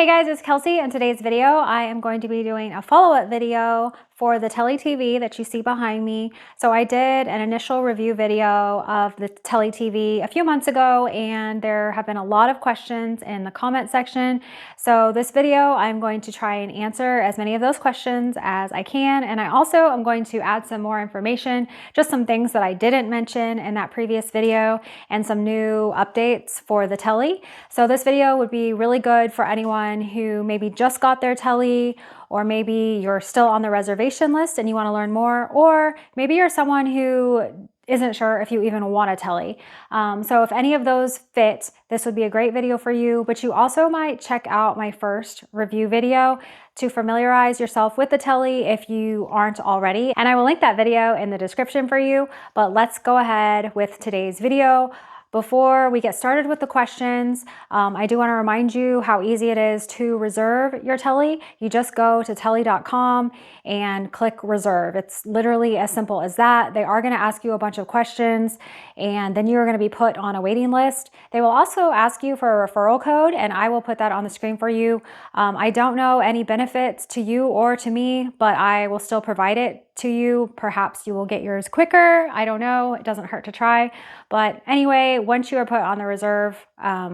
Hey guys, it's Kelsey. In today's video, I am going to be doing a follow-up video for the TELLY TV that you see behind me. So I did an initial review video of the TELLY TV a few months ago, and there have been a lot of questions in the comment section. So this video, I'm going to try and answer as many of those questions as I can. And I also am going to add some more information, just some things that I didn't mention in that previous video and some new updates for the TELLY. So this video would be really good for anyone who maybe just got their TELLY, or maybe you're still on the reservation list and you want to learn more, or maybe you're someone who isn't sure if you even want a TELLY. So if any of those fit, this would be a great video for you, but you also might check out my first review video to familiarize yourself with the TELLY if you aren't already. And I will link that video in the description for you, but let's go ahead with today's video. Before we get started with the questions, I do want to remind you how easy it is to reserve your TELLY. You just go to telly.com and click reserve. It's literally as simple as that. They are going to ask you a bunch of questions, and then you're going to be put on a waiting list. They will also ask you for a referral code, and I will put that on the screen for you. I don't know any benefits to you or to me, but I will still provide it to you. Perhaps you will get yours quicker. I don't know. It doesn't hurt to try. But anyway, once you are put on the reserve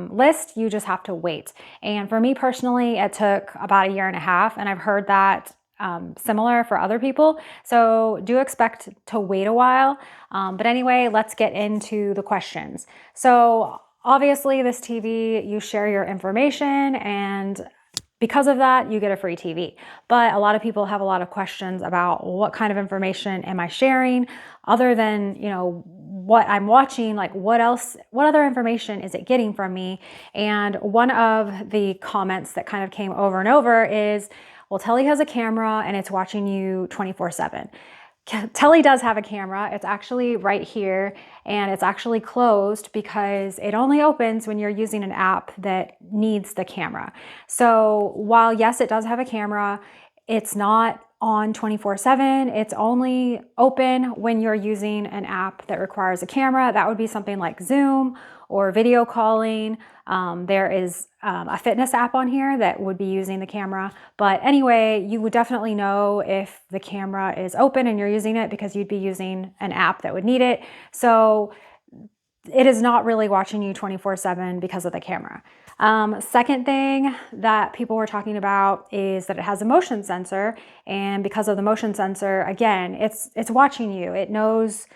list, you just have to wait. And for me personally, it took about 1.5 years, and I've heard that similar for other people. So do expect to wait a while. But anyway, let's get into the questions. So obviously this TV, you share your information, and because of that, you get a free TV. But a lot of people have a lot of questions about what kind of information am I sharing other than, what I'm watching, like what other information is it getting from me? And one of the comments that kind of came over and over is, well, TELLY has a camera and it's watching you 24/7. TELLY does have a camera. It's actually right here, and it's actually closed because it only opens when you're using an app that needs the camera. So while yes, it does have a camera, it's not on 24/7. It's only open when you're using an app that requires a camera. That would be something like Zoom or video calling. There is a fitness app on here that would be using the camera. But anyway, you would definitely know if the camera is open and you're using it because you'd be using an app that would need it. So it is not really watching you 24/7 because of the camera. Second thing that people were talking about is that it has a motion sensor, and because of the motion sensor, again, it's watching you. It knows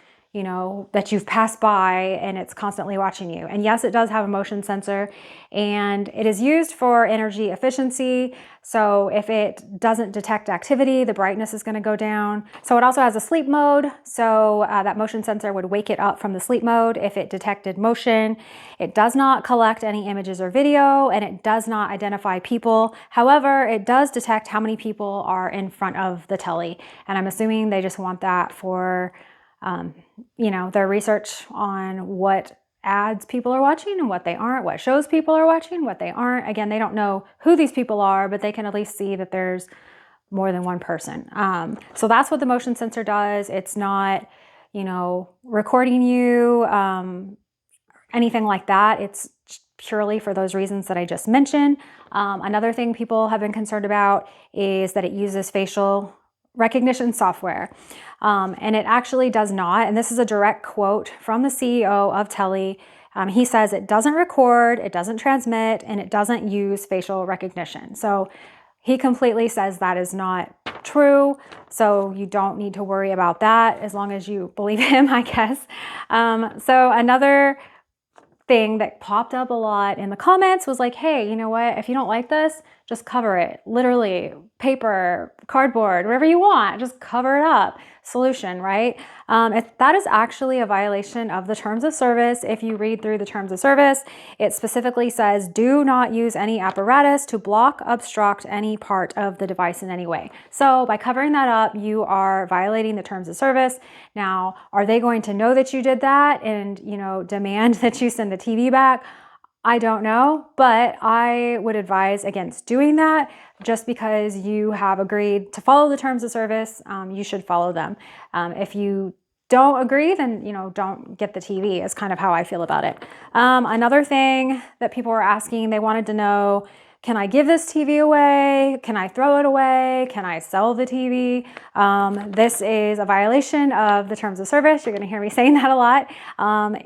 that you've passed by, and it's constantly watching you. And yes, it does have a motion sensor, and it is used for energy efficiency. So if it doesn't detect activity, the brightness is going to go down. So it also has a sleep mode. So that motion sensor would wake it up from the sleep mode if it detected motion. It does not collect any images or video, and it does not identify people. However, it does detect how many people are in front of the TELLY. And I'm assuming they just want that for their research on what ads people are watching and what they aren't, what shows people are watching, what they aren't. Again, they don't know who these people are, but they can at least see that there's more than one person. So that's what the motion sensor does. It's not, recording you, anything like that. It's purely for those reasons that I just mentioned. Another thing people have been concerned about is that it uses facial recognition software. And it actually does not. And this is a direct quote from the CEO of TELLY. He says it doesn't record, it doesn't transmit, and it doesn't use facial recognition. So he completely says that is not true. So you don't need to worry about that as long as you believe him, I guess. So another thing that popped up a lot in the comments was like, hey, you know what? If you don't like this, just cover it. Literally, paper, cardboard, whatever you want, just cover it up. Solution, right? That is actually a violation of the terms of service. If you read through the terms of service, it specifically says, do not use any apparatus to block, obstruct any part of the device in any way. So by covering that up, you are violating the terms of service. Now, are they going to know that you did that and, demand that you send the TV back? I don't know, but I would advise against doing that. Just because you have agreed to follow the terms of service, you should follow them. If you don't agree, then don't get the TV is kind of how I feel about it. Another thing that people were asking, they wanted to know can I give this TV away? Can I throw it away? Can I sell the TV? This is a violation of the terms of service. You're going to hear me saying that a lot.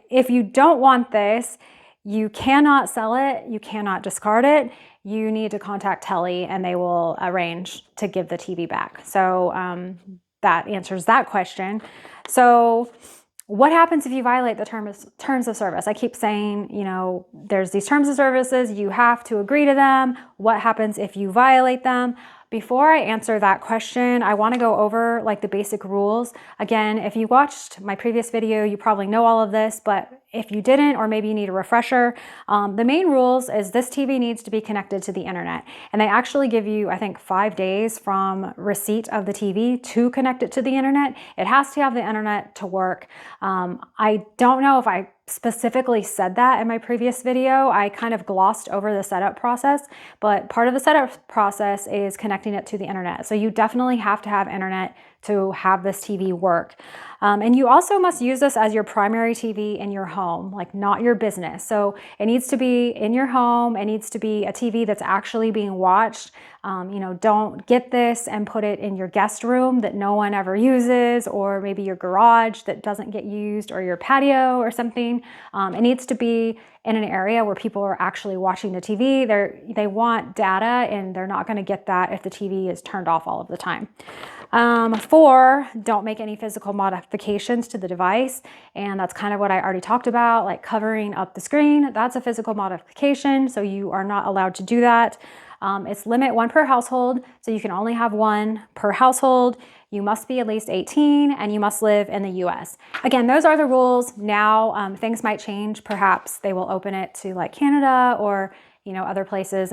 If you don't want this, you cannot sell it. You cannot discard it. You need to contact TELLY and they will arrange to give the TV back. So that answers that question. So what happens if you violate the terms of service? I keep saying, you know, there's these terms of services, you have to agree to them. What happens if you violate them? Before I answer that question, I want to go over like the basic rules. Again, if you watched my previous video, you probably know all of this, but if you didn't, or maybe you need a refresher, the main rules is this TV needs to be connected to the internet. And they actually give you, I think, 5 days from receipt of the TV to connect it to the internet. It has to have the internet to work. I don't know if I specifically said that in my previous video. I kind of glossed over the setup process, but part of the setup process is connecting it to the internet. So you definitely have to have internet to have this TV work. And you also must use this as your primary TV in your home, like not your business. So it needs to be in your home. It needs to be a TV that's actually being watched. You know, don't get this and put it in your guest room that no one ever uses, or maybe your garage that doesn't get used, or your patio or something. It needs to be in an area where people are actually watching the TV. They want data, and they're not going to get that if the TV is turned off all of the time. 4, don't make any physical modifications to the device. And that's kind of what I already talked about, like covering up the screen. That's a physical modification, so you are not allowed to do that. It's limit 1 per household, so you can only have 1 per household. You must be at least 18 and you must live in the US. Again, those are the rules. Now things might change. Perhaps they will open it to like Canada or, you know, other places.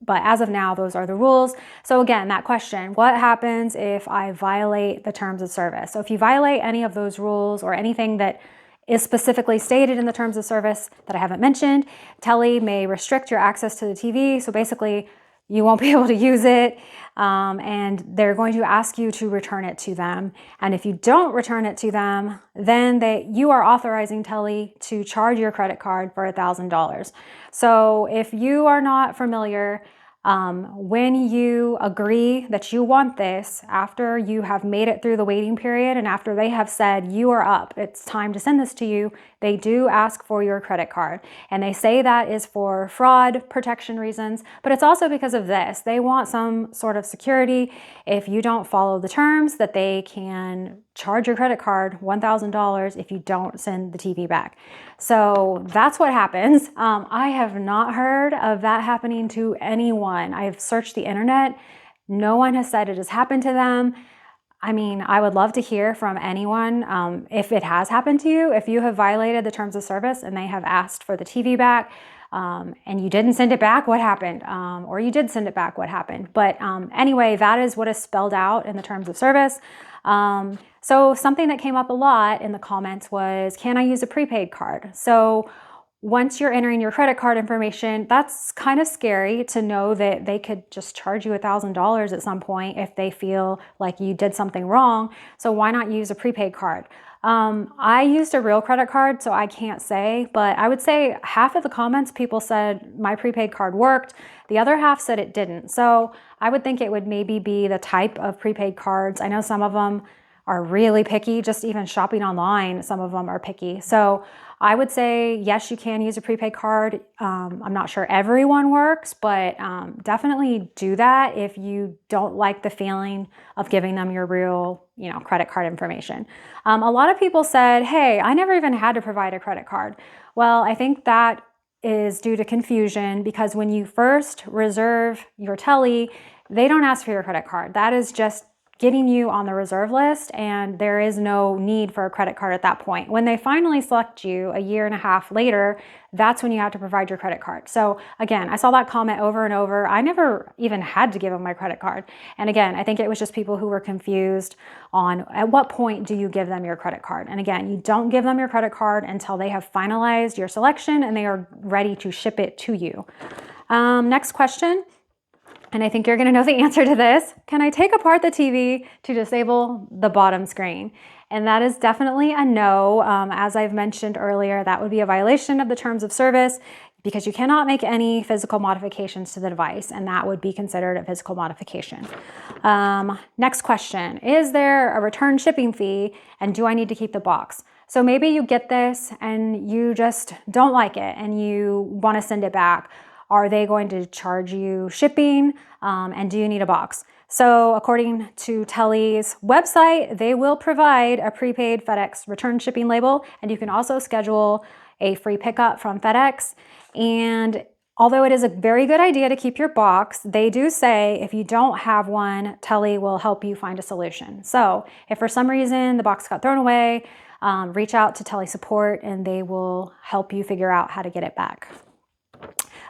But as of now, those are the rules. So again, that question, what happens if I violate the terms of service? So if you violate any of those rules or anything that is specifically stated in the terms of service that I haven't mentioned, TELLY may restrict your access to the TV. So basically, you won't be able to use it, and they're going to ask you to return it to them. And if you don't return it to them, then you are authorizing TELLY to charge your credit card for $1,000. So if you are not familiar, when you agree that you want this, after you have made it through the waiting period and after they have said you are up, it's time to send this to you, they do ask for your credit card. And they say that is for fraud protection reasons, but it's also because of this. They want some sort of security if you don't follow the terms, that they can charge your credit card $1,000 if you don't send the TV back. So that's what happens. I have not heard of that happening to anyone. I've searched the internet. No one has said it has happened to them. I mean, I would love to hear from anyone if it has happened to you, if you have violated the terms of service and they have asked for the TV back and you didn't send it back, what happened? Or you did send it back, what happened? But anyway, that is what is spelled out in the terms of service. So something that came up a lot in the comments was, can I use a prepaid card? So once you're entering your credit card information, that's kind of scary to know that they could just charge you $1,000 at some point if they feel like you did something wrong. So why not use a prepaid card? I used a real credit card, so I can't say, but I would say half of the comments people said my prepaid card worked. The other half said it didn't. So I would think it would maybe be the type of prepaid cards. I know some of them are really picky, just even shopping online, some of them are picky. So I would say, yes, you can use a prepaid card. I'm not sure everyone works, but definitely do that if you don't like the feeling of giving them your real, credit card information. A lot of people said, hey, I never even had to provide a credit card. Well, I think that is due to confusion, because when you first reserve your TELLY, they don't ask for your credit card. That is just getting you on the reserve list, and there is no need for a credit card at that point. When they finally select you a year and a half later, that's when you have to provide your credit card. So again, I saw that comment over and over. I never even had to give them my credit card. And again, I think it was just people who were confused on at what point do you give them your credit card. And again, you don't give them your credit card until they have finalized your selection and they are ready to ship it to you. Next question. And I think you're going to know the answer to this. Can I take apart the TV to disable the bottom screen? And that is definitely a no. As I've mentioned earlier, that would be a violation of the terms of service. because you cannot make any physical modifications to the device, and that would be considered a physical modification. Next question, is there a return shipping fee, and do I need to keep the box? So maybe you get this and you just don't like it and you want to send it back. Are they going to charge you shipping? And do you need a box? So according to TELLY's website, they will provide a prepaid FedEx return shipping label, and you can also schedule a free pickup from FedEx. And although it is a very good idea to keep your box, they do say if you don't have one, TELLY will help you find a solution. So if for some reason the box got thrown away, reach out to TELLY support and they will help you figure out how to get it back.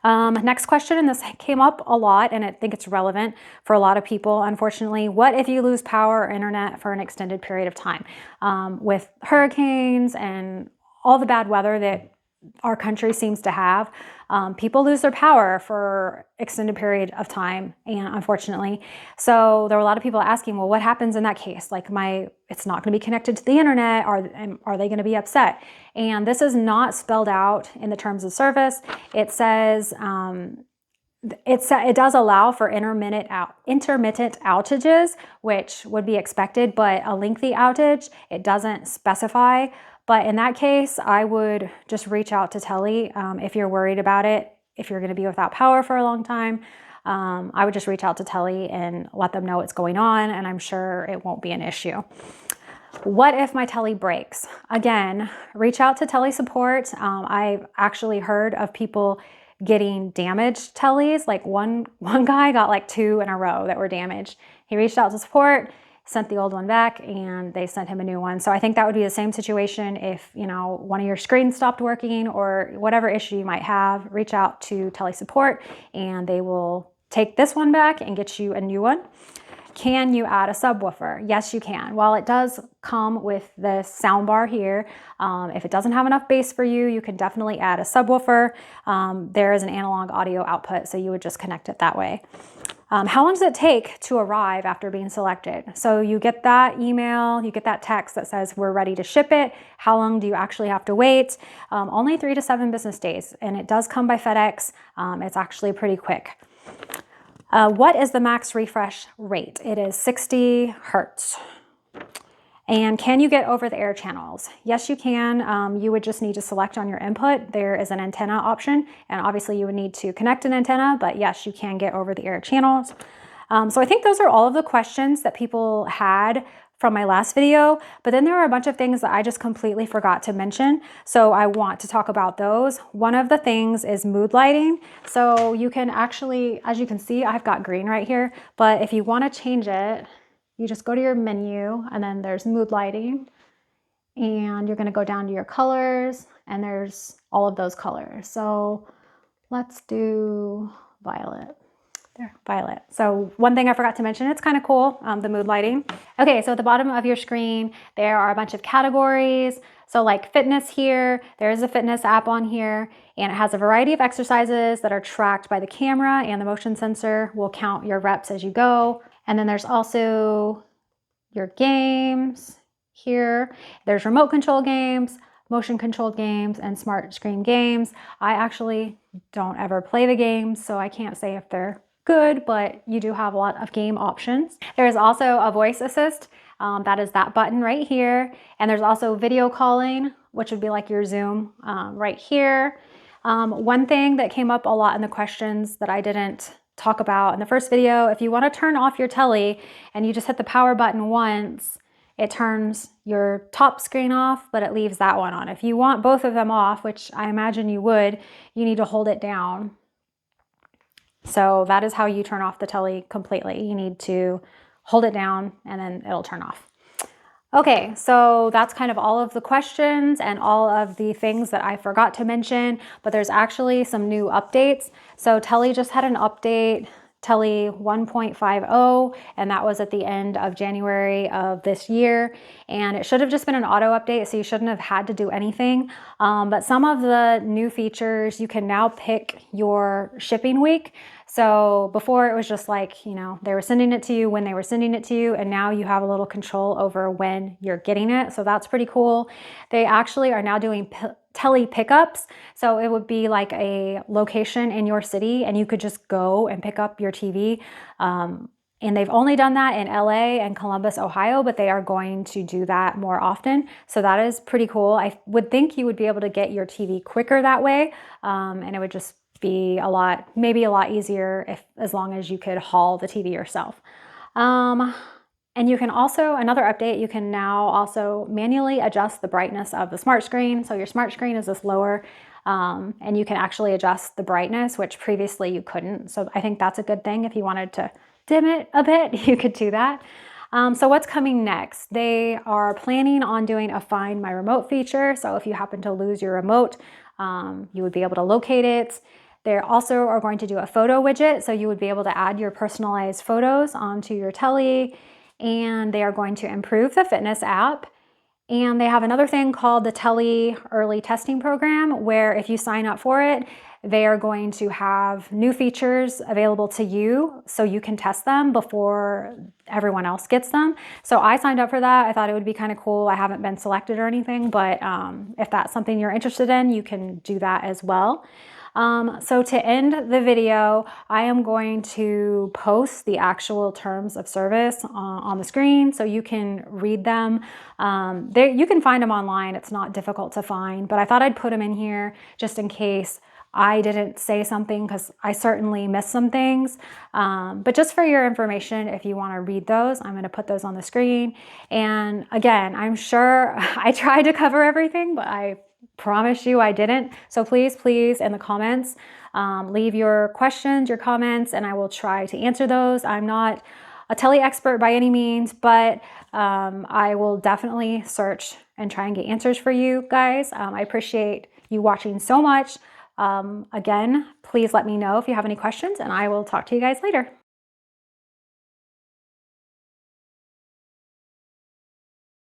Next question, and this came up a lot, and I think it's relevant for a lot of people, unfortunately. What if you lose power or internet for an extended period of time? With hurricanes and all the bad weather that our country seems to have, people lose their power for extended period of time, and unfortunately. So there were a lot of people asking, well, what happens in that case? Like it's not going to be connected to the internet. Are they going to be upset? And this is not spelled out in the terms of service. It says, it does allow for intermittent outages, which would be expected, but a lengthy outage, it doesn't specify. But in that case, I would just reach out to TELLY if you're worried about it. If you're going to be without power for a long time, I would just reach out to TELLY and let them know what's going on, and I'm sure it won't be an issue. What if my TELLY breaks? Again, reach out to TELLY support. I've actually heard of people getting damaged TELLYs. Like one guy got like 2 in a row that were damaged. He reached out to support, sent the old one back, and they sent him a new one. So I think that would be the same situation if, you know, one of your screens stopped working or whatever issue you might have. Reach out to TELLY support and they will take this one back and get you a new one. Can you add a subwoofer? Yes, you can. While it does come with the sound bar here, if it doesn't have enough bass for you, you can definitely add a subwoofer. There is an analog audio output, so you would just connect it that way. How long does it take to arrive after being selected? So you get that email, you get that text that says we're ready to ship it. How long do you actually have to wait? Only 3 to 7 business days, and it does come by FedEx. It's actually pretty quick. What is the max refresh rate? It is 60 Hertz. And can you get over-the-air channels? Yes, you can. You would just need to select on your input. There is an antenna option, and obviously you would need to connect an antenna, but yes, you can get over-the-air channels. So I think those are all of the questions that people had from my last video, but then there were a bunch of things that I just completely forgot to mention, so I want to talk about those. One of the things is mood lighting. So you can actually, as you can see, I've got green right here, but if you want to change it, you just go to your menu and then there's mood lighting, and you're going to go down to your colors and there's all of those colors. So let's do violet. There, violet. So one thing I forgot to mention, it's kind of cool, the mood lighting. Okay, so at the bottom of your screen, there are a bunch of categories. So like fitness here, there is a fitness app on here, and it has a variety of exercises that are tracked by the camera, and the motion sensor will count your reps as you go. And then there's also your games here. There's remote control games, motion controlled games, and smart screen games. I actually don't ever play the games, so I can't say if they're good, but you do have a lot of game options. There is also a voice assist. That is that button right here. And there's also video calling, which would be like your Zoom right here. One thing that came up a lot in the questions that I didn't talk about in the first video, if you want to turn off your TELLY and you just hit the power button once, it turns your top screen off, but it leaves that one on. If you want both of them off, which I imagine you would, you need to hold it down. So that is how you turn off the TELLY completely. You need to hold it down and then it'll turn off. Okay, so that's kind of all of the questions and all of the things that I forgot to mention, but there's actually some new updates. So TELLY just had an update, TELLY 1.50, and that was at the end of January of this year. And it should have just been an auto update, so you shouldn't have had to do anything. But some of the new features, you can now pick your shipping week. So before it was just like, you know, they were sending it to you when they were sending it to you, and now you have a little control over when you're getting it. So that's pretty cool. They actually are now doing TELLY pickups. So it would be like a location in your city and you could just go and pick up your TV. And they've only done that in LA and Columbus, Ohio, but they are going to do that more often. So that is pretty cool. I would think you would be able to get your TV quicker that way. And it would just be maybe a lot easier as long as you could haul the TV yourself. And you can also, another update, you can now also manually adjust the brightness of the smart screen. So your smart screen is this lower, and you can actually adjust the brightness, which previously you couldn't. So I think that's a good thing. If you wanted to dim it a bit, you could do that. So what's coming next? They are planning on doing a Find My Remote feature. So if you happen to lose your remote, you would be able to locate it. They also are going to do a photo widget, so you would be able to add your personalized photos onto your TELLY, and they are going to improve the fitness app. And they have another thing called the TELLY Early Testing Program, where if you sign up for it, they are going to have new features available to you so you can test them before everyone else gets them. So I signed up for that. I thought it would be kind of cool. I haven't been selected or anything, but if that's something you're interested in, you can do that as well. So to end the video, I am going to post the actual terms of service on the screen so you can read them. You can find them online. It's not difficult to find, but I thought I'd put them in here just in case I didn't say something, because I certainly missed some things. But just for your information, if you want to read those, I'm going to put those on the screen. And again, I'm sure I tried to cover everything, but I promise you I didn't. So please in the comments, leave your questions, your comments, and I will try to answer those. I'm not a TELLY expert by any means, but I will definitely search and try and get answers for you guys. I appreciate you watching so much. Again, please let me know if you have any questions, and I will talk to you guys later.